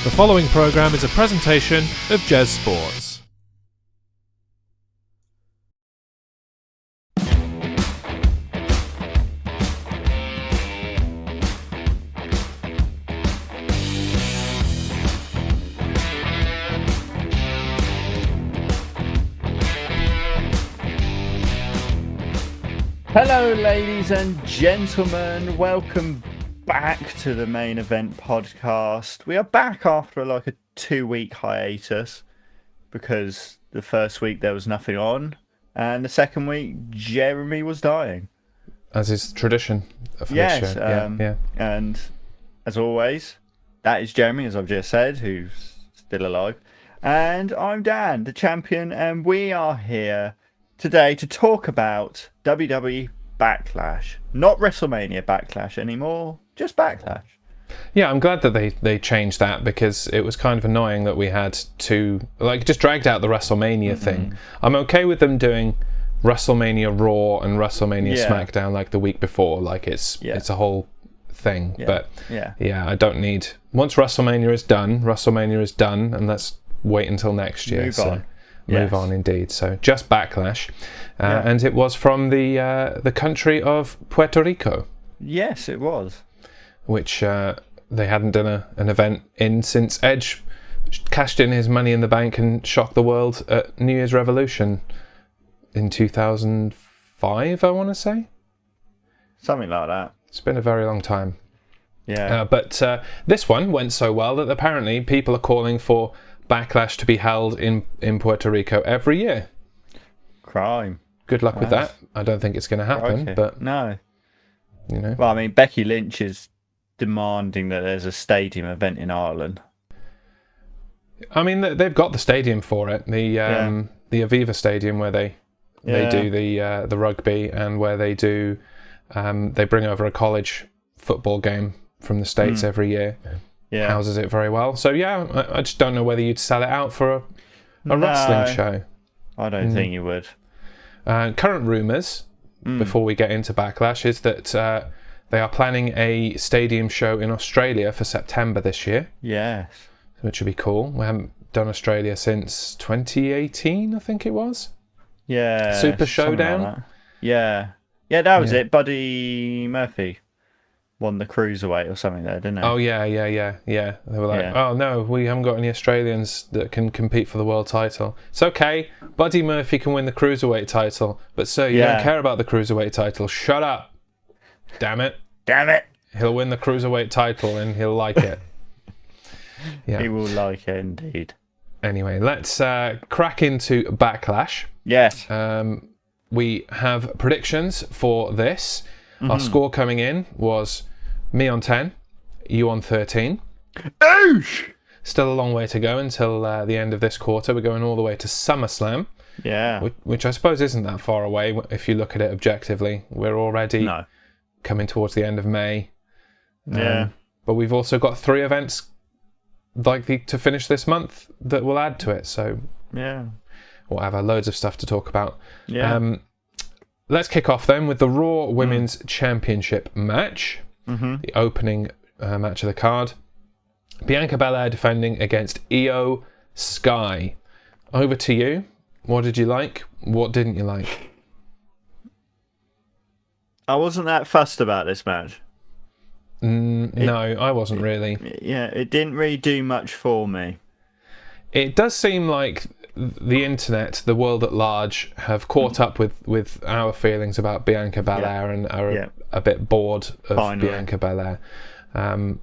The following program is a presentation of Jez Sports. Hello, ladies and gentlemen. Welcome back to the Main Event Podcast. We are back after a 2-week hiatus because the first week there was nothing on, and the second week Jeremy was dying. As is tradition for Yes, this show. Yeah. And as always, that is Jeremy, as I've just said, who's still alive. And I'm Dan, the champion, and we are here today to talk about WWE Backlash. Not WrestleMania Backlash anymore, just Backlash. Yeah, I'm glad that they changed that, because it was kind of annoying that we had to, just dragged out the WrestleMania thing. I'm okay with them doing WrestleMania Raw and WrestleMania SmackDown like the week before. It's a whole thing. Yeah. But I don't need... Once WrestleMania is done, and let's wait until next year. Move on, indeed. So just Backlash, and it was from the country of Puerto Rico. Yes, it was. Which they hadn't done an event in since Edge cashed in his Money in the Bank and shocked the world at New Year's Revolution in 2005, I want to say. Something like that. It's been a very long time. Yeah. But this one went so well that apparently people are calling for Backlash to be held in Puerto Rico every year. Crime. Good luck with that. I don't think it's going to happen, but no. You know. Well, I mean, Becky Lynch is demanding that there's a stadium event in Ireland. I mean, they've got the stadium for it. The Aviva Stadium, where they do the rugby, and where they do they bring over a college football game from the States every year. Yeah. Houses it very well. So I just don't know whether you'd sell it out for a wrestling show. I don't think you would. Current rumours, before we get into Backlash, is that they are planning a stadium show in Australia for September this year. Yes. Which would be cool. We haven't done Australia since 2018, I think it was. Yeah. Super Showdown. Like that. Yeah, that was it. Buddy Murphy won the cruiserweight or something there, didn't he? Oh, yeah. They were like, oh, no, we haven't got any Australians that can compete for the world title. It's okay. Buddy Murphy can win the cruiserweight title. But, sir, you don't care about the cruiserweight title. Shut up. Damn it. He'll win the cruiserweight title and he'll like it. Yeah. He will like it, indeed. Anyway, let's crack into Backlash. Yes. We have predictions for this. Our score coming in was me on 10, you on 13. Oosh! Still a long way to go until the end of this quarter. We're going all the way to SummerSlam. Yeah. Which I suppose isn't that far away if you look at it objectively. We're already coming towards the end of May. Yeah. But we've also got 3 events likely to finish this month that will add to it. So whatever, loads of stuff to talk about. Yeah. Let's kick off then with the Raw Women's Championship match, the opening match of the card. Bianca Belair defending against Io Sky. Over to you. What did you like? What didn't you like? I wasn't that fussed about this match. No, I wasn't really. Yeah, it didn't really do much for me. It does seem like the internet, the world at large, have caught up with our feelings about Bianca Belair and are a bit bored of Bianca Belair. I'm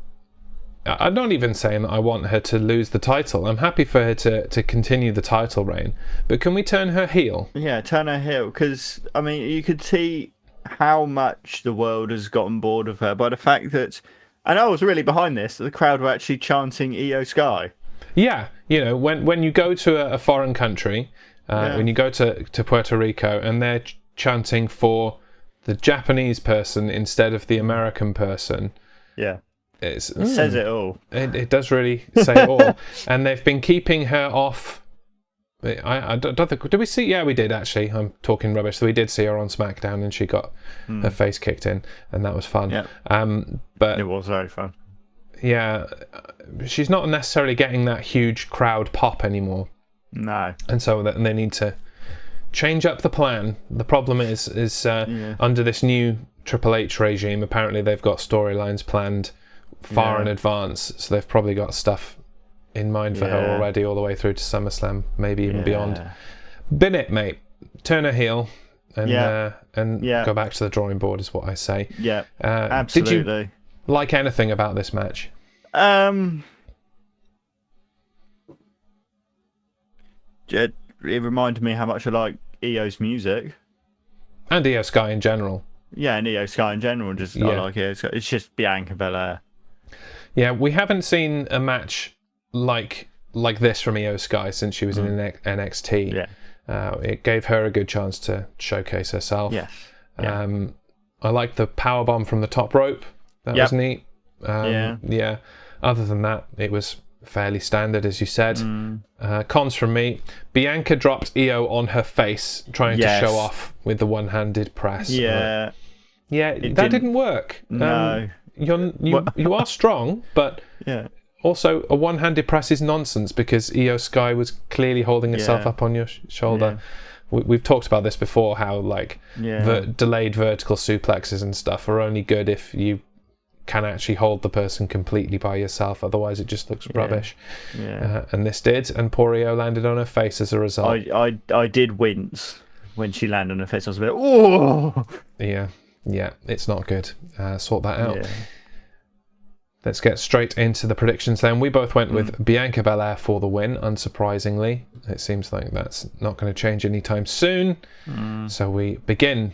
not even saying that I want her to lose the title. I'm happy for her to continue the title reign. But can we turn her heel? Yeah, turn her heel. Because, I mean, you could see how much the world has gotten bored of her by the fact that, and I was really behind this, that the crowd were actually chanting Io Sky. Yeah, when you go to a foreign country, when you go to Puerto Rico, and they're chanting for the Japanese person instead of the American person. Yeah. It says it all. It does really say it all. And they've been keeping her off. I don't think... Did we see... Yeah, we did, actually. I'm talking rubbish. So we did see her on SmackDown, and she got her face kicked in, and that was fun. Yeah. But it was very fun. yeah, she's not necessarily getting that huge crowd pop anymore. No. And so they need to change up the plan. The problem is under this new Triple H regime, apparently they've got storylines planned far in advance, so they've probably got stuff in mind for her already all the way through to SummerSlam, maybe even beyond. Bin it, mate. Turn her heel and go back to the drawing board is what I say. Yeah, absolutely. Did you like anything about this match? It reminded me how much I like EO's music. And Io Sky in general. Yeah, and Io Sky in general. I like Io Sky. It's just Bianca Belair. Yeah, we haven't seen a match like this from Io Sky since she was in NXT. Yeah. It gave her a good chance to showcase herself. Yes. I liked the powerbomb from the top rope. That was neat. Yeah. Other than that, it was fairly standard, as you said. Cons from me. Bianca dropped Io on her face, trying to show off with the one-handed press. Yeah. That didn't work. No. You are strong, but also a one-handed press is nonsense because Io Sky was clearly holding herself up on your shoulder. We've talked about this before, how delayed vertical suplexes and stuff are only good if you can actually hold the person completely by yourself, otherwise it just looks rubbish. And this did, and poor Io landed on her face as a result. I did wince when she landed on her face. I was a bit, oh! Yeah, it's not good. Sort that out. Let's get straight into the predictions then. We both went with Bianca Belair for the win, unsurprisingly. It seems like that's not going to change anytime soon. So we begin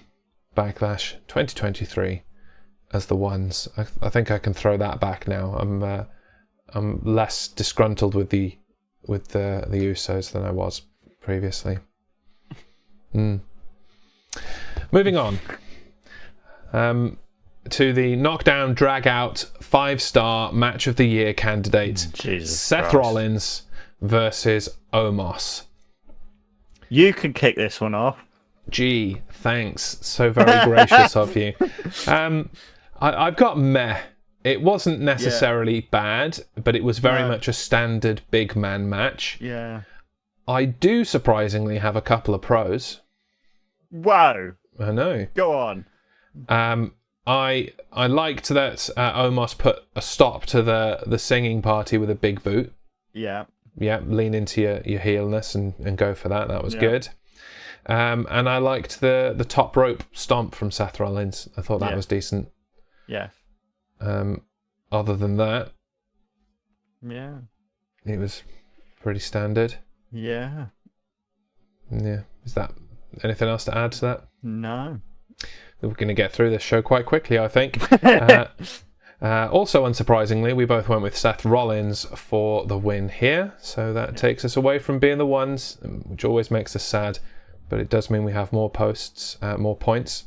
Backlash 2023 as the ones. I think I can throw that back now. I'm less disgruntled with the Usos than I was previously. Moving on. To the knockdown, drag out, 5-star match of the year candidate, Seth Rollins versus Omos. You can kick this one off. Gee, thanks. So very gracious of you. I've got meh. It wasn't necessarily bad, but it was very much a standard big man match. Yeah. I do surprisingly have a couple of pros. Whoa. I know. Go on. I liked that Omos put a stop to the singing party with a big boot. Yeah. Yeah, lean into your heelness and go for that. That was good. And I liked the top rope stomp from Seth Rollins. I thought that was decent. Yeah. Other than that, it was pretty standard. Yeah. Yeah. Is that anything else to add to that? No. We're going to get through this show quite quickly, I think. Also, unsurprisingly, we both went with Seth Rollins for the win here. So that takes us away from being the ones, which always makes us sad. But it does mean we have more posts, more points.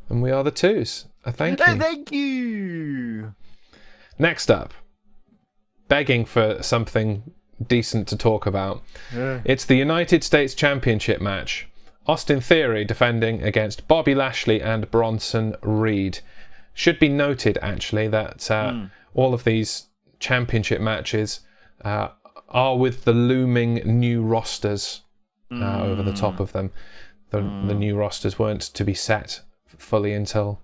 And we are the twos. Thank you. Thank you. Next up, begging for something decent to talk about. It's the United States Championship match. Austin Theory defending against Bobby Lashley and Bronson Reed. Should be noted, actually, that all of these championship matches are with the looming new rosters over the top of them. The new rosters weren't to be set fully until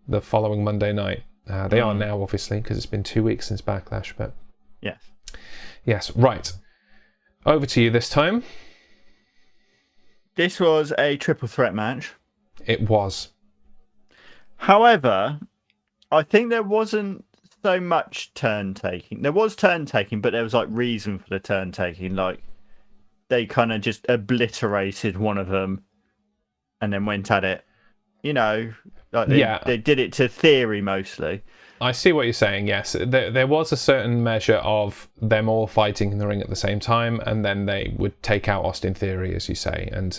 the following Monday night. They are now, obviously, because it's been 2 weeks since Backlash. But yes, right. Over to you this time. This was a triple threat match. It was. However, I think there wasn't so much turn taking. There was turn taking, but there was like reason for the turn taking. Like they kind of just obliterated one of them and then went at it. You know, like they did it to Theory mostly. I see what you're saying, yes. There was a certain measure of them all fighting in the ring at the same time, and then they would take out Austin Theory, as you say. And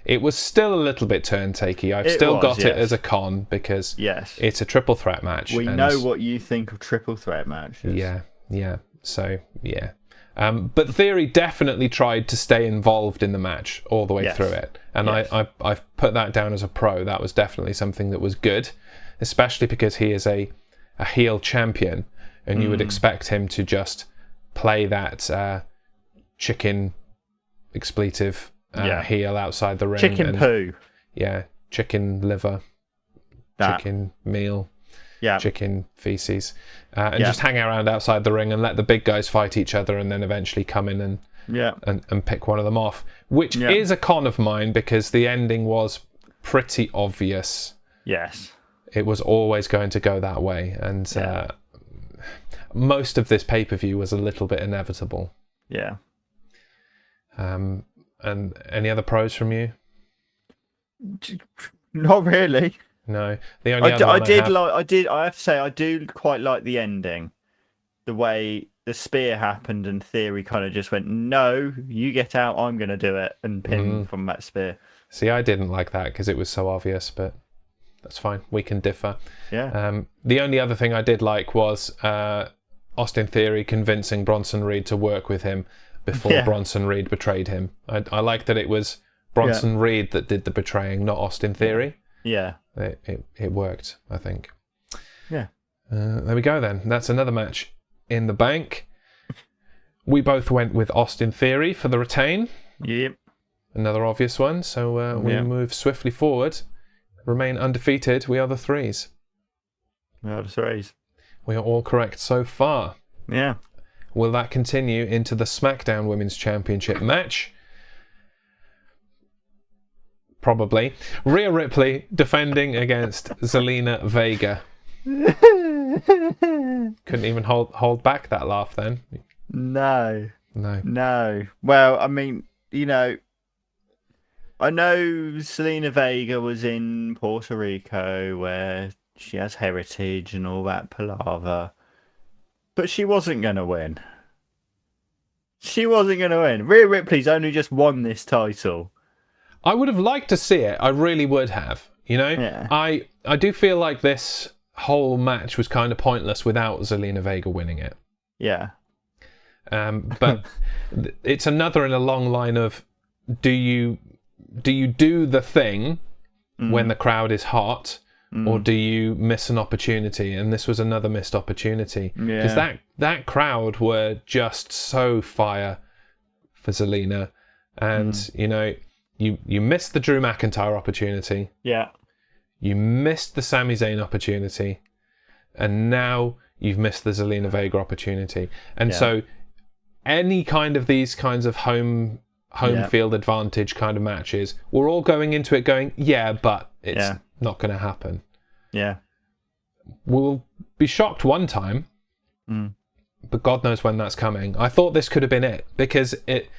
it was still a little bit turn-takey. I've still got it as a con, because it's a triple threat match. We know what you think of triple threat matches. Yeah. So, yeah. But Theory definitely tried to stay involved in the match all the way through it. And I've put that down as a pro. That was definitely something that was good, especially because he is a heel champion and you would expect him to just play that chicken expletive heel outside the ring. Chicken poo. Yeah, chicken liver, chicken meal, chicken feces, and just hang around outside the ring and let the big guys fight each other, and then eventually come in and pick one of them off, which is a con of mine because the ending was pretty obvious. Yes. It was always going to go that way, and most of this pay-per-view was a little bit inevitable. Yeah. And any other pros from you? Not really. No. The only other one I have to say I do quite like the ending. The way the spear happened and Theory kind of just went, "No, you get out, I'm going to do it," and pinned from that spear. See, I didn't like that because it was so obvious, but that's fine. We can differ. Yeah. The only other thing I did like was Austin Theory convincing Bronson Reed to work with him before Bronson Reed betrayed him. I like that it was Bronson Reed that did the betraying, not Austin Theory. Yeah. It worked, I think. Yeah. There we go then. That's another match in the bank. We both went with Austin Theory for the retain. Yep. Another obvious one. So we move swiftly forward. Remain undefeated. We are the threes. We are the threes. We are all correct so far. Yeah. Will that continue into the SmackDown Women's Championship match? Probably. Rhea Ripley defending against Zelina Vega. Couldn't even hold back that laugh then. No. Well, I mean, I know Zelina Vega was in Puerto Rico where she has heritage and all that palaver. But she wasn't going to win. Rhea Ripley's only just won this title. I would have liked to see it. I really would have. Yeah. I do feel like this whole match was kind of pointless without Zelina Vega winning it. Yeah. But it's another in a long line of do you do the thing when the crowd is hot, or do you miss an opportunity? And this was another missed opportunity because that crowd were just so fire for Zelina, and you missed the Drew McIntyre opportunity. Yeah. You missed the Sami Zayn opportunity, and now you've missed the Zelina Vega opportunity. And so any kind of these kinds of home field advantage kind of matches, we're all going into it going, but it's not going to happen. Yeah. We'll be shocked one time, but God knows when that's coming. I thought this could have been it, because it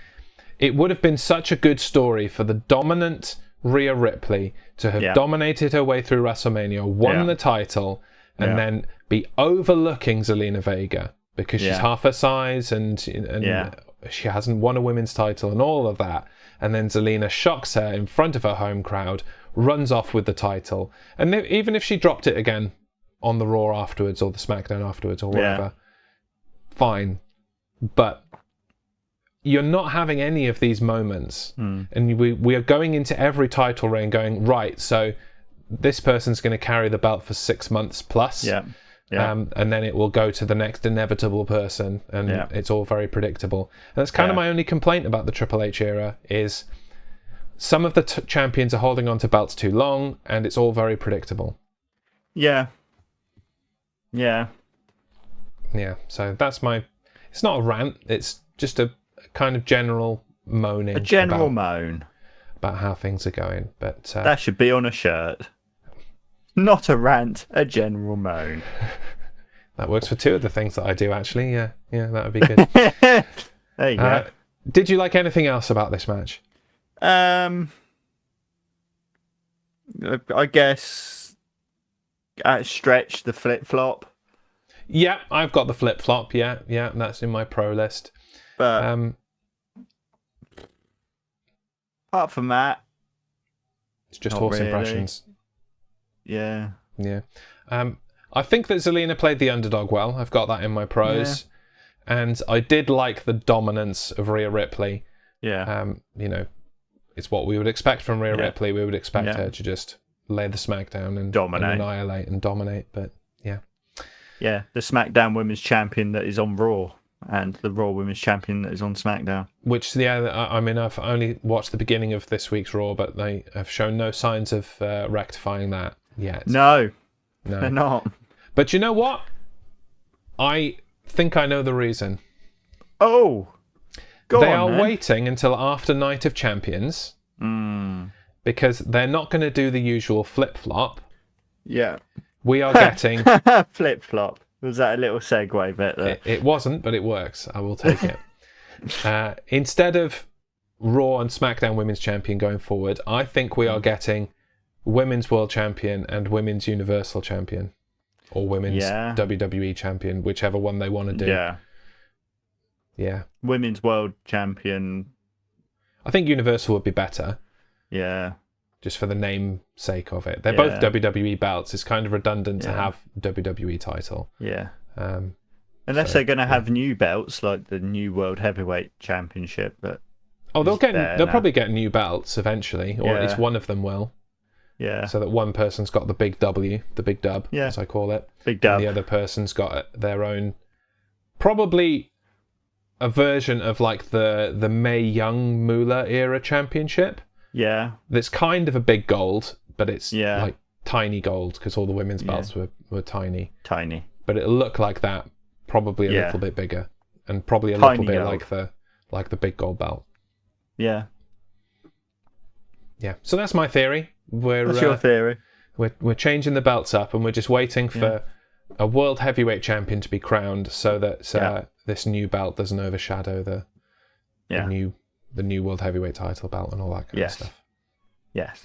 would have been such a good story for the dominant Rhea Ripley to have dominated her way through WrestleMania, won the title, and then be overlooking Zelina Vega because she's half her size and she hasn't won a women's title and all of that. And then Zelina shocks her in front of her home crowd, runs off with the title. And even if she dropped it again on the Raw afterwards or the SmackDown afterwards or whatever, fine. But you're not having any of these moments. And we are going into every title reign going, right, so this person's going to carry the belt for 6 months plus. And then it will go to the next inevitable person, and it's all very predictable. And that's kind of my only complaint about the Triple H era, is some of the champions are holding on to belts too long, and it's all very predictable. Yeah, so that's it's not a rant, it's just a kind of general moaning. Moan about how things are going. But that should be on a shirt. Not a rant, a general moan. That works for two of the things that I do, actually. Yeah, that would be good. There you go. Did you like anything else about this match? I guess at Stretch, the flip-flop. Yeah, I've got the flip-flop. Yeah, that's in my pro list. But apart from that, it's just horse impressions. Yeah. I think that Zelina played the underdog well. I've got that in my pros. And I did like the dominance of Rhea Ripley. It's what we would expect from Rhea Ripley. We would expect her to just lay the smack down and annihilate and dominate. But Yeah, the SmackDown Women's Champion that is on Raw, and the Raw Women's Champion that is on SmackDown. Which, yeah, I mean, I've only watched the beginning of this week's Raw, but they have shown no signs of rectifying that yet. No, they're not. But you know what? I think I know the reason. Oh, they are waiting until after Night of Champions because they're not going to do the usual flip-flop. Yeah. We are getting... Flip-flop. Was that a little segue bit there? It wasn't, but it works. I will take it. Instead of Raw and SmackDown Women's Champion going forward, I think we are getting Women's World Champion and Women's Universal Champion. Or Women's WWE Champion, whichever one they want to do. Yeah. Women's World Champion. I think Universal would be better. Yeah. Just for the name sake of it. They're both WWE belts. It's kind of redundant to have WWE title. Yeah. Unless they're going to have new belts, like the new World Heavyweight Championship. But they'll probably get new belts eventually, or at least one of them will. Yeah. So that one person's got the big W, the big dub, as I call it. Big dub. And the other person's got their own, probably a version of like the Mae Young Moolah era championship. Yeah. That's kind of a big gold, but it's like tiny gold because all the women's belts were tiny. Tiny. But it'll look like that, probably a little bit bigger, and probably a little bit like the big gold belt. Yeah. Yeah. So that's my theory. What's your theory? We're changing the belts up, and we're just waiting for a world heavyweight champion to be crowned, so that this new belt doesn't overshadow the new world heavyweight title belt and all that kind of stuff. Yes.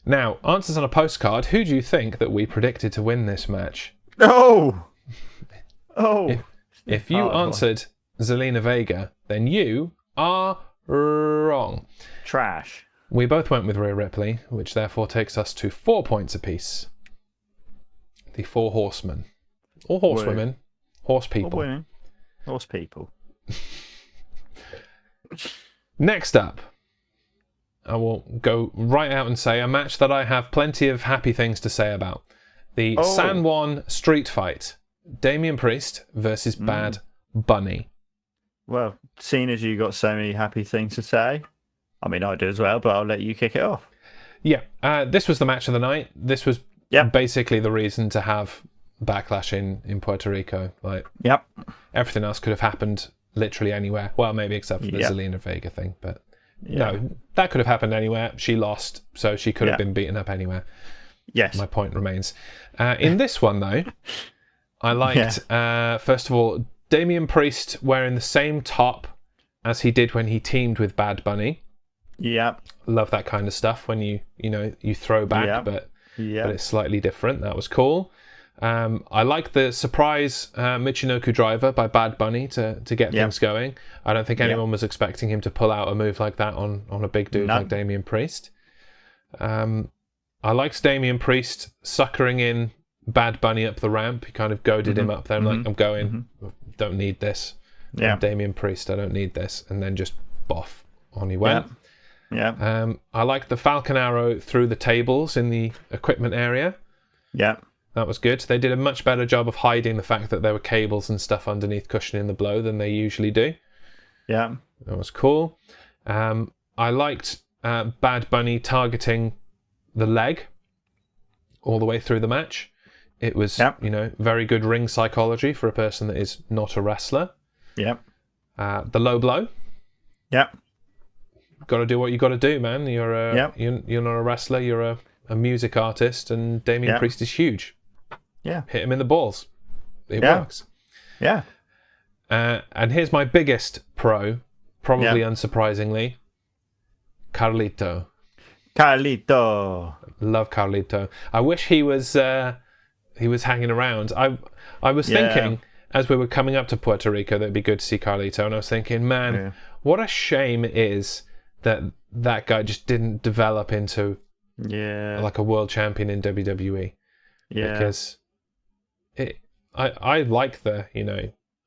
Now, answers on a postcard. Who do you think that we predicted to win this match? Oh. If you answered Zelina Vega, then you are wrong. Trash. We both went with Rhea Ripley, which therefore takes us to 4 points apiece. The 4 horsemen. Or horsewomen. Horse people. Horse people. Next up, I will go right out and say a match that I have plenty of happy things to say about. The San Juan street fight. Damian Priest versus Bad Bunny. Well, seeing as you got so many happy things to say, I mean, I do as well, but I'll let you kick it off. Yeah, this was the match of the night. This was basically the reason to have Backlash in Puerto Rico. Everything else could have happened literally anywhere. Well, maybe except for the Zelina Vega thing, but no, that could have happened anywhere. She lost, so she could have been beaten up anywhere. Yes. My point remains. In this one, though, I liked, first of all, Damian Priest wearing the same top as he did when he teamed with Bad Bunny. Yeah. Love that kind of stuff when you throw back, but it's slightly different. That was cool. I like the surprise Michinoku driver by Bad Bunny to get things going. I don't think anyone was expecting him to pull out a move like that on a big dude like Damian Priest. I liked Damian Priest suckering in Bad Bunny up the ramp. He kind of goaded him up there. I'm like, I'm going. Don't need this. I'm Damian Priest, I don't need this. And then just boff, on he went. I liked the Falcon Arrow through the tables in the equipment area. That was good. They did a much better job of hiding the fact that there were cables and stuff underneath cushioning the blow than they usually do. That was cool. I liked Bad Bunny targeting the leg all the way through the match. It was, very good ring psychology for a person that is not a wrestler. The low blow. Got to do what you got to do, man. You're not a wrestler. You're a music artist, and Damian Priest is huge. Hit him in the balls. It works. And here's my biggest pro, probably unsurprisingly, Carlito. Love Carlito. I wish he was hanging around. I was thinking as we were coming up to Puerto Rico that it'd be good to see Carlito, and I was thinking, man, what a shame it is that guy just didn't develop into like a world champion in WWE. Because I like the,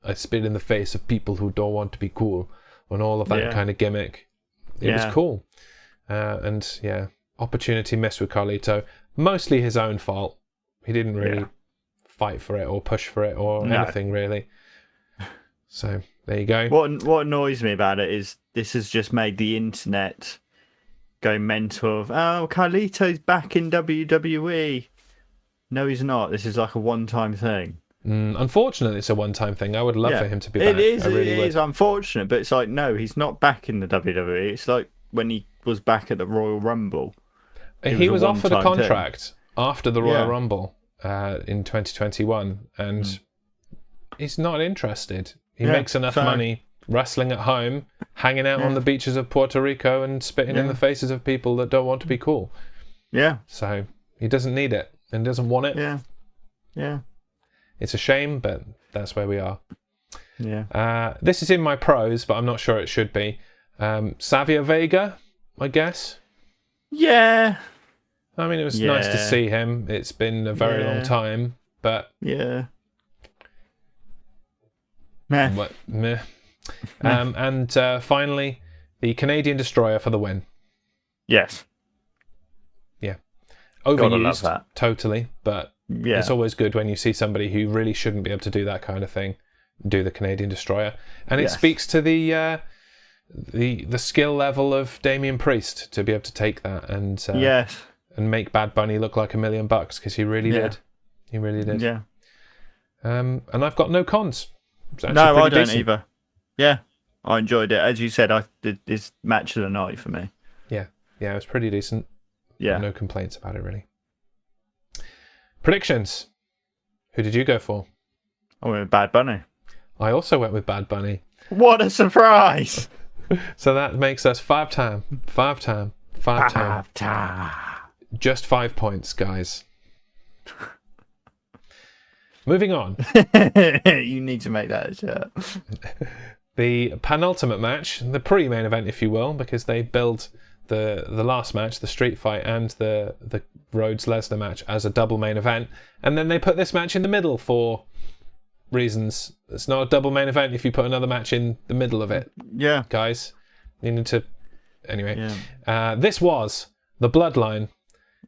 I spit in the face of people who don't want to be cool, and all of that kind of gimmick. It was cool. Opportunity missed with Carlito. Mostly his own fault. He didn't really fight for it or push for it or anything really. So there you go. What annoys me about it is this has just made the internet go mental of, oh, Carlito's back in WWE. No, he's not. This is like a one-time thing. Unfortunately, it's a one-time thing. I would love for him to be back. It is unfortunate, but it's like, no, he's not back in the WWE. It's like when he was back at the Royal Rumble. He was offered a contract after the Royal Rumble in 2021, and he's not interested. He makes enough money wrestling at home, hanging out on the beaches of Puerto Rico and spitting in the faces of people that don't want to be cool. Yeah. So he doesn't need it and doesn't want it. Yeah. Yeah. It's a shame, but that's where we are. Yeah. This is in my pros, but I'm not sure it should be. Savio Vega, I guess. Yeah. I mean, it was nice to see him. It's been a very long time, but... Yeah. Meh. Meh. And finally, the Canadian Destroyer for the win. Yes. Yeah. Overused, totally, but it's always good when you see somebody who really shouldn't be able to do that kind of thing do the Canadian Destroyer. And it speaks to the skill level of Damian Priest to be able to take that and and make Bad Bunny look like $1 million, because he really did. He really did. Yeah. And I've got no cons. No, I don't either. Yeah, I enjoyed it. As you said, I did this match of the night for me. Yeah, it was pretty decent. Yeah. No complaints about it, really. Predictions. Who did you go for? I went with Bad Bunny. I also went with Bad Bunny. What a surprise! So that makes us five time. Just 5 points, guys. Moving on. You need to make that a shirt. The penultimate match, the pre-main event, if you will, because they build the last match, the street fight, and the Rhodes-Lesnar match as a double main event, and then they put this match in the middle for reasons. It's not a double main event if you put another match in the middle of it. Yeah. Guys, you need to... Anyway. Yeah. This was the Bloodline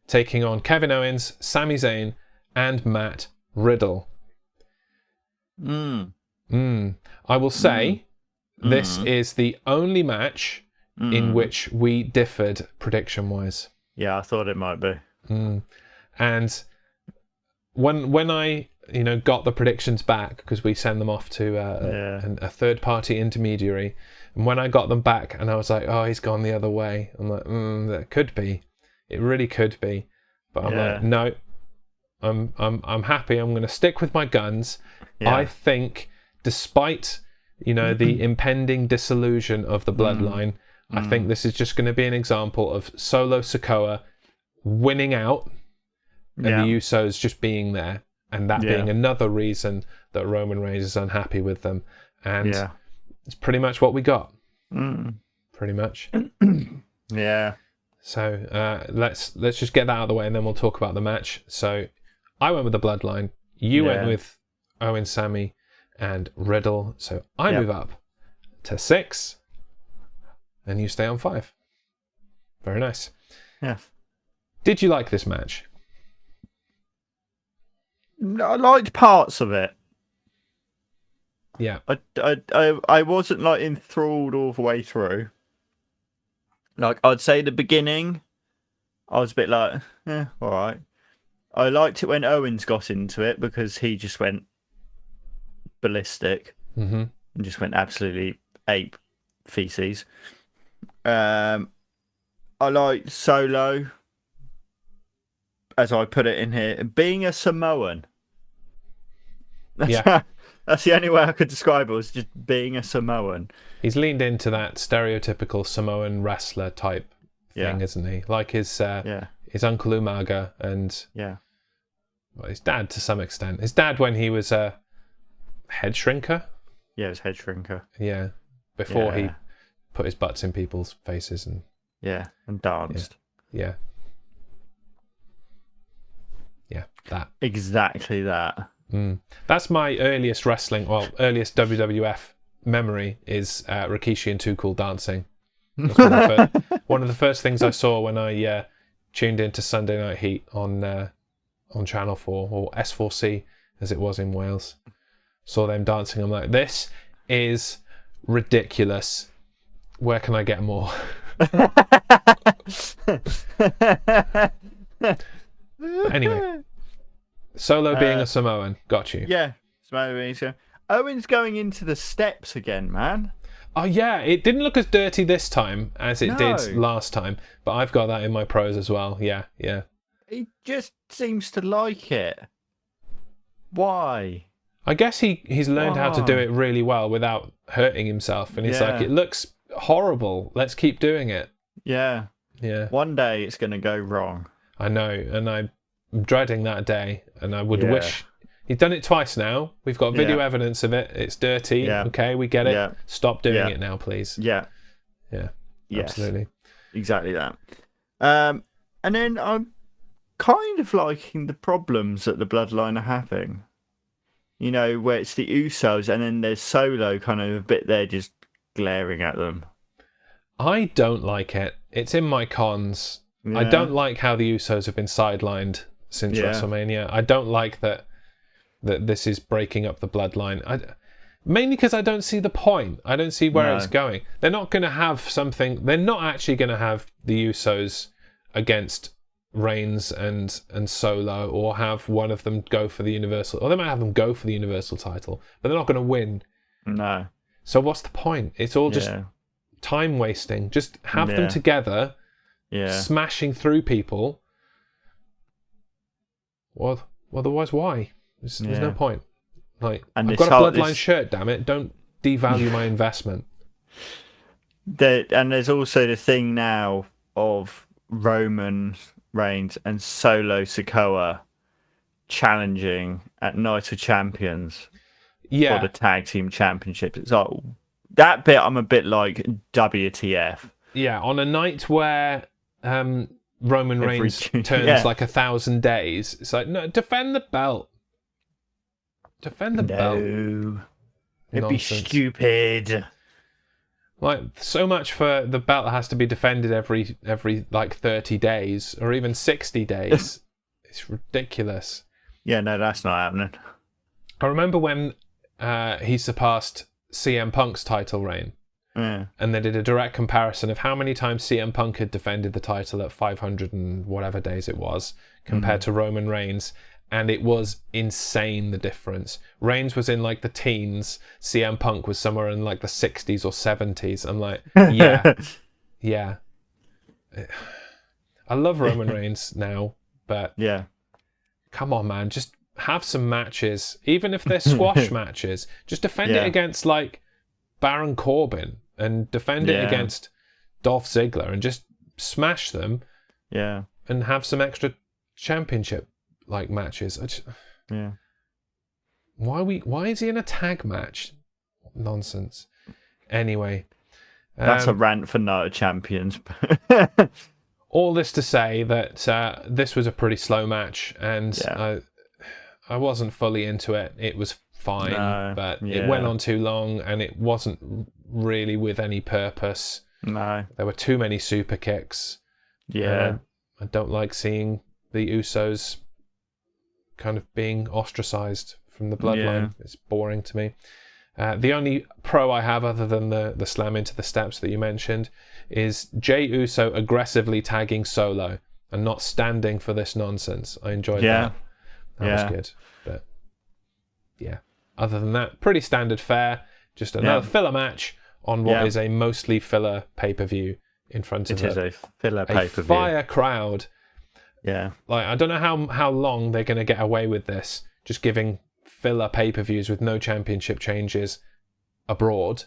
taking on Kevin Owens, Sami Zayn, and Matt Riddle. I will say this is the only match in which we differed prediction-wise. Yeah, I thought it might be. And when I got the predictions back, because we send them off to a third-party intermediary, and when I got them back and I was like, oh, he's gone the other way, I'm like, that could be. It really could be. But I'm like, no, I'm happy. I'm going to stick with my guns. Yeah. I think, despite the impending dissolution of the Bloodline, I think this is just going to be an example of Solo Sikoa winning out and the Usos just being there, and that being another reason that Roman Reigns is unhappy with them. And it's pretty much what we got. Pretty much. Yeah. So let's just get that out of the way, and then we'll talk about the match. So I went with the Bloodline. You went with Owen, Sammy, and Riddle. So I move up to 6, and you stay on 5. Very nice. Yeah. Did you like this match? I liked parts of it. Yeah. I wasn't like enthralled all the way through. Like, I'd say the beginning, I was a bit like, all right. I liked it when Owens got into it, because he just went ballistic and just went absolutely ape feces. I liked Solo, as I put it in here, being a Samoan. That's the only way I could describe it, was just being a Samoan. He's leaned into that stereotypical Samoan wrestler type thing, isn't he? Like his Uncle Umaga and his dad to some extent. His dad when he was a head shrinker. Yeah, he was head shrinker. Yeah, before he put his butts in people's faces and and danced. Yeah, that. Exactly that. That's my earliest earliest WWF memory is Rikishi and Too Cool dancing. That's one of the first things I saw when I tuned into Sunday Night Heat on Channel 4 or S4C as it was in Wales. Saw them dancing. I'm like, this is ridiculous. Where can I get more? But anyway, Solo being a Samoan, got you. Yeah, Samoan being so. Owen's going into the steps again, man. Oh yeah, it didn't look as dirty this time as it did No. last time, but I've got that in my pros as well. Yeah. He just seems to like it. Why? I guess he's learned how to do it really well without hurting himself, and he's like, it looks horrible. Let's keep doing it. Yeah. Yeah. One day it's going to go wrong. I know, and I'm dreading that day, and I would wish he'd done it twice now. We've got video evidence of it. It's dirty. Yeah. Okay, we get it. Yeah. Stop doing it now, please. Yeah. Yeah. Yes. Absolutely. Exactly that. And then I'm kind of liking the problems that the Bloodline are having. You know, where it's the Usos and then there's Solo kind of a bit there just glaring at them. I don't like it. It's in my cons. Yeah. I don't like how the Usos have been sidelined since WrestleMania. I don't like that this is breaking up the Bloodline. Mainly because I don't see the point. I don't see where it's going. They're not going to have something. They're not actually going to have the Usos against Reigns and Solo, or have one of them go for the Universal. Or they might have them go for the Universal title, but they're not going to win. No. So what's the point? It's all just time wasting. Just have them together, smashing through people. Well, otherwise, why? There's no point. Like, I've got a Bloodline shirt, damn it. Don't devalue my investment. And there's also the thing now of Roman Reigns and Solo Sikoa challenging at Night of Champions for the Tag Team Championship. It's like, that bit I'm a bit like, WTF. Yeah, on a night where Roman Reigns turns like 1,000 days, it's like, no, defend the belt. Defend the belt. It'd be stupid. Like, so much for the belt that has to be defended every like 30 days or even 60 days. It's ridiculous. Yeah, no, that's not happening. I remember when he surpassed CM Punk's title reign. Yeah. And they did a direct comparison of how many times CM Punk had defended the title at 500 and whatever days it was compared to Roman Reigns. And it was insane, the difference. Reigns was in like the teens. CM Punk was somewhere in like the 60s or 70s. I'm like, yeah. I love Roman Reigns now, but come on, man. Just have some matches. Even if they're squash matches, just defend it against like Baron Corbin and defend it against Dolph Ziggler and just smash them and have some extra championship like matches. Why is he in a tag match? Nonsense. Anyway, that's a rant for Night of Champions. All this to say that this was a pretty slow match, and I wasn't fully into it. It was fine, but it went on too long, and it wasn't really with any purpose. No, there were too many super kicks. I don't like seeing the Usos kind of being ostracized from the Bloodline. It's boring to me. The only pro I have, other than the slam into the steps that you mentioned, is Jey Uso aggressively tagging Solo and not standing for this nonsense. I enjoyed that. That was good. But other than that, pretty standard fare. Just another filler match on what is a mostly filler pay-per-view in front of a filler pay-per-view. Fire crowd. Yeah. Like, I don't know how long they're going to get away with this, just giving filler pay-per-views with no championship changes abroad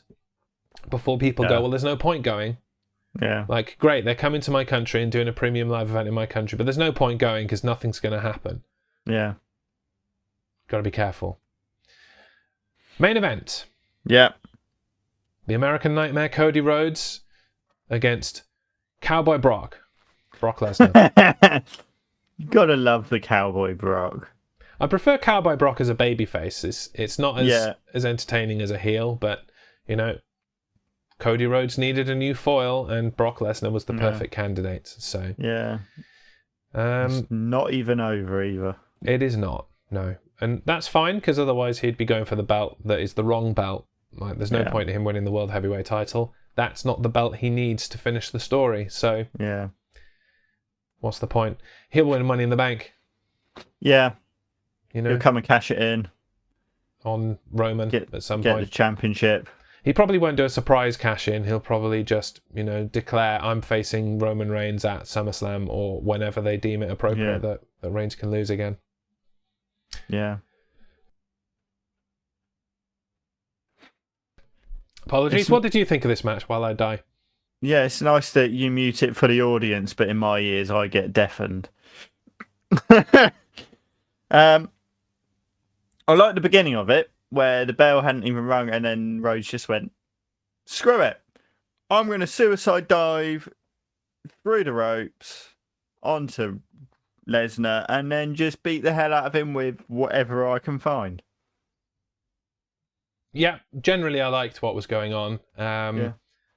before people go, well, there's no point going. Yeah. Like, great, they're coming to my country and doing a premium live event in my country, but there's no point going because nothing's going to happen. Yeah. Got to be careful. Main event. Yeah. The American Nightmare Cody Rhodes against Cowboy Brock Lesnar. Gotta love the Cowboy Brock. I prefer Cowboy Brock as a babyface. It's not as entertaining as a heel, but you know, Cody Rhodes needed a new foil, and Brock Lesnar was the perfect candidate. So it's not even over either. It is not. No, And that's fine, because otherwise he'd be going for the belt that is the wrong belt. Like, there's no point in him winning the World Heavyweight title. That's not the belt he needs to finish the story. So, what's the point? He'll win Money in the Bank. Yeah. He'll come and cash it in on Roman at some point. Get the championship. He probably won't do a surprise cash in. He'll probably just, declare I'm facing Roman Reigns at SummerSlam or whenever they deem it appropriate that Reigns can lose again. Yeah. Apologies. What did you think of this match while I die? Yeah, it's nice that you mute it for the audience, but in my ears I get deafened. I like the beginning of it, where the bell hadn't even rung, and then Rhodes just went, "Screw it! I'm going to suicide dive through the ropes onto Lesnar, and then just beat the hell out of him with whatever I can find." Yeah, generally I liked what was going on.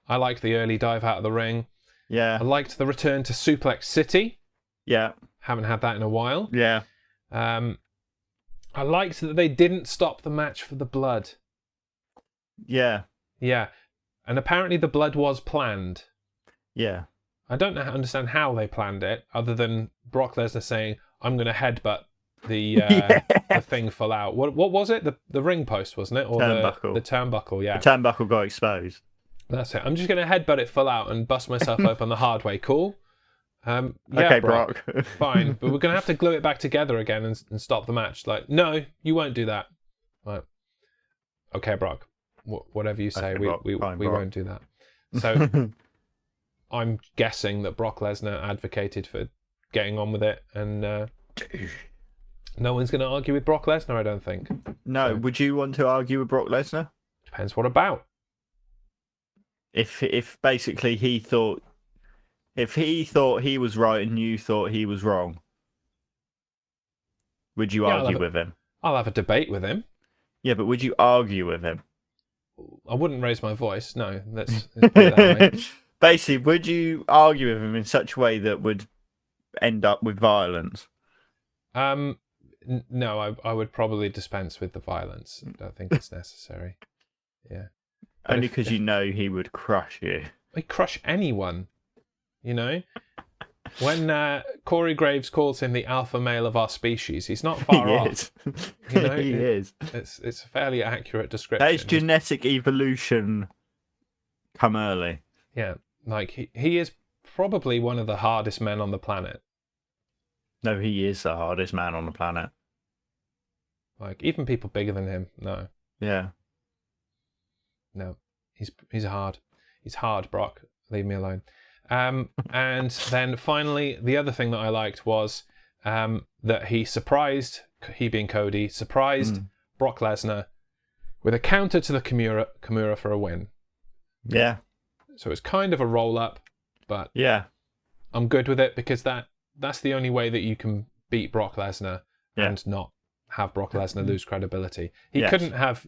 I liked the early dive out of the ring. Yeah. I liked the return to Suplex City. Yeah. Haven't had that in a while. Yeah. I liked that they didn't stop the match for the blood. Yeah. Yeah. And apparently the blood was planned. Yeah. I don't understand how they planned it, other than Brock Lesnar saying, "I'm going to headbutt the the thing full out." What was it? The ring post, wasn't it? Or turnbuckle. The turnbuckle, yeah. The turnbuckle got exposed. That's it. I'm just going to headbutt it full out and bust myself open the hard way. Cool? Yeah, okay, Brock. Fine. But we're going to have to glue it back together again and stop the match. Like, no, you won't do that. Right. Okay, Brock. Whatever you say, okay, we won't do that. So I'm guessing that Brock Lesnar advocated for getting on with it, and no one's going to argue with Brock Lesnar, I don't think. No, so, would you want to argue with Brock Lesnar? Depends what about. If basically he thought he was right and you thought he was wrong, would you argue with him? I'll have a debate with him. Yeah, but would you argue with him? I wouldn't raise my voice. No, let's put it that way. Basically, would you argue with him in such a way that would end up with violence? No, I would probably dispense with the violence. I don't think it's necessary. Yeah. But only because you know he would crush you. He'd crush anyone, When Corey Graves calls him the alpha male of our species, he's not far off. Is. He is. It's a fairly accurate description. That is genetic evolution come early. Yeah, like he is probably one of the hardest men on the planet. No, he is the hardest man on the planet. Like, even people bigger than him, no. Yeah. No, he's hard. He's hard, Brock. Leave me alone. And then finally, the other thing that I liked was that he being Cody, surprised Brock Lesnar with a counter to the Kimura for a win. Yeah. So it's kind of a roll-up, but yeah, I'm good with it because that's the only way that you can beat Brock Lesnar and not have Brock Lesnar lose credibility. He couldn't have,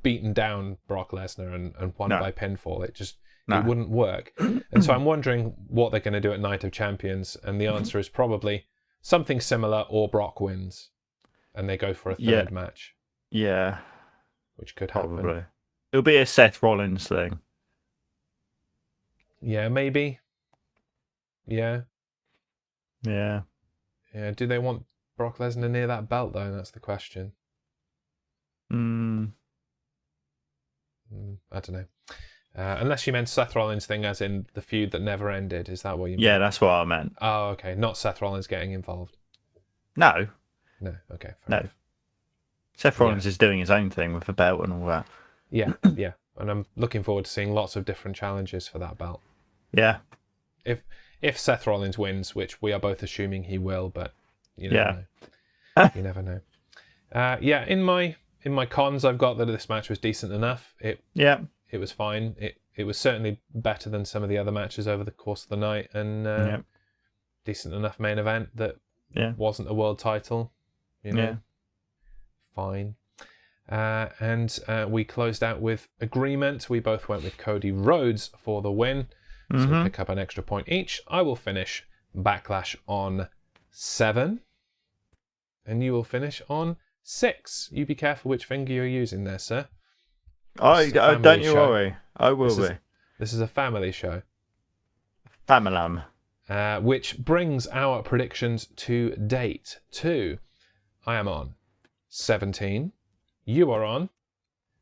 beaten down Brock Lesnar and won by pinfall. It wouldn't work. And so I'm wondering what they're going to do at Night of Champions, and the answer is probably something similar, or Brock wins and they go for a third match. Yeah. Which could happen. Probably. It'll be a Seth Rollins thing. Yeah, maybe. Yeah. Yeah. Yeah. Do they want Brock Lesnar near that belt, though? That's the question. I don't know. Unless you meant Seth Rollins thing as in the feud that never ended. Is that what you meant? Yeah, that's what I meant. Oh, okay. Not Seth Rollins getting involved. No. No. Okay. No. Enough. Seth Rollins is doing his own thing with the belt and all that. Yeah, yeah. And I'm looking forward to seeing lots of different challenges for that belt. Yeah. If Seth Rollins wins, which we are both assuming he will, but you never know. You never know. Yeah, in my cons, I've got that this match was decent enough. It was fine. It was certainly better than some of the other matches over the course of the night, and decent enough main event that wasn't a world title. Fine. And we closed out with agreement. We both went with Cody Rhodes for the win. So we'll pick up an extra point each. I will finish Backlash on 7. And you will finish on 6. You be careful which finger you're using there, sir. Don't you worry. I will be. This is a family show. Famalam. Which brings our predictions to date to... I am on 17. You are on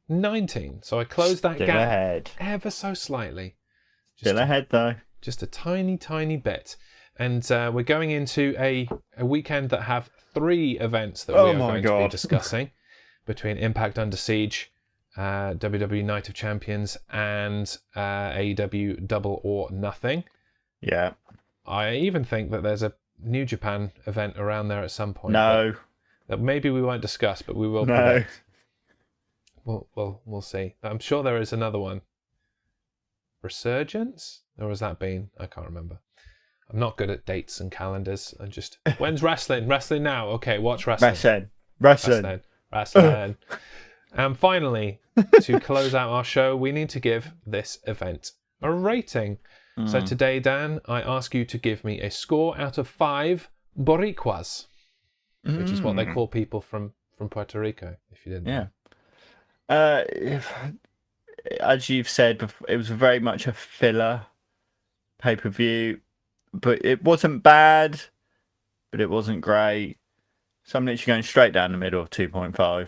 19. So I closed that gap ahead. ever so slightly. Still ahead, though. Just a tiny, tiny bit. And we're going into a weekend that have 3 events that we are going to be discussing between Impact Under Siege, WWE Night of Champions, and AEW Double or Nothing. Yeah. I even think that there's a New Japan event around there at some point. No. That maybe we won't discuss, but we will. No. We'll see. I'm sure there is another one. Resurgence? Or has that been? I can't remember. I'm not good at dates and calendars. I'm just... When's wrestling? Wrestling now. Okay, watch wrestling. Wrestling. And finally, to close out our show, we need to give this event a rating. So today, Dan, I ask you to give me a score out of 5 Boricuas, which is what they call people from Puerto Rico, if you didn't know. As you've said before, it was very much a filler pay-per-view, but it wasn't bad, but it wasn't great. So I'm literally going straight down the middle of 2.5. I'm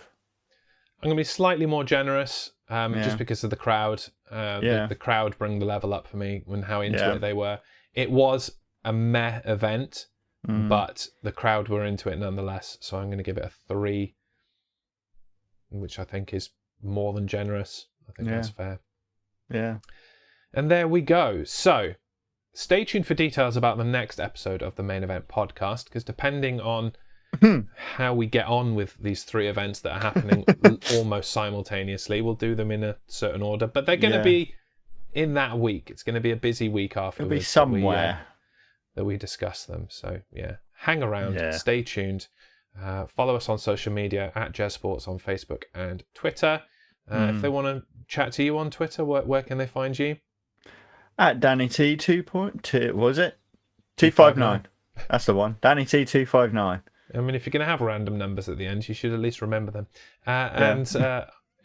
going to be slightly more generous, just because of the crowd. The crowd bring the level up for me and how into it they were. It was a meh event, but the crowd were into it nonetheless. So I'm going to give it a 3, which I think is more than generous. I think that's fair. Yeah. And there we go. So stay tuned for details about the next episode of the Main Event podcast, because depending on how we get on with these 3 events that are happening almost simultaneously, we'll do them in a certain order. But they're going to be in that week. It's going to be a busy week afterwards. It'll be somewhere that we discuss them. So hang around, stay tuned. Follow us on social media at Jez Sports on Facebook and Twitter. If they want to chat to you on Twitter, where can they find you? At Danny T 2.2, was it? 259. That's the one. Danny T 259. I mean, if you're going to have random numbers at the end, you should at least remember them. And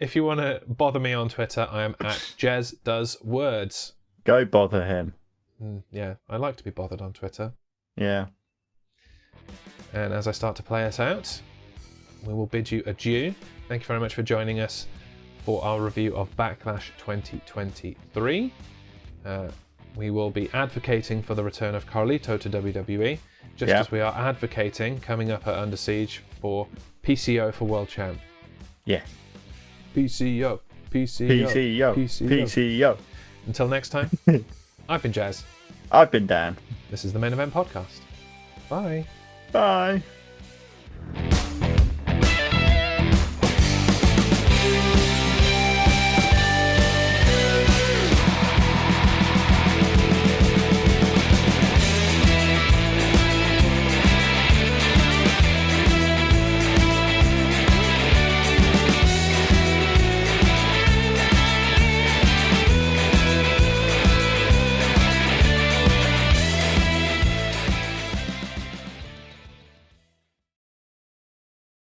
if you want to bother me on Twitter, I am at Jez Does Words. Go bother him. Yeah, I like to be bothered on Twitter. Yeah. And as I start to play us out, we will bid you adieu. Thank you very much for joining us for our review of Backlash 2023. We will be advocating for the return of Carlito to WWE, just as we are advocating, coming up at Under Siege, for PCO for World Champ. Yeah. PCO. Until next time, I've been Jez. I've been Dan. This is the Main Event Podcast. Bye. Bye.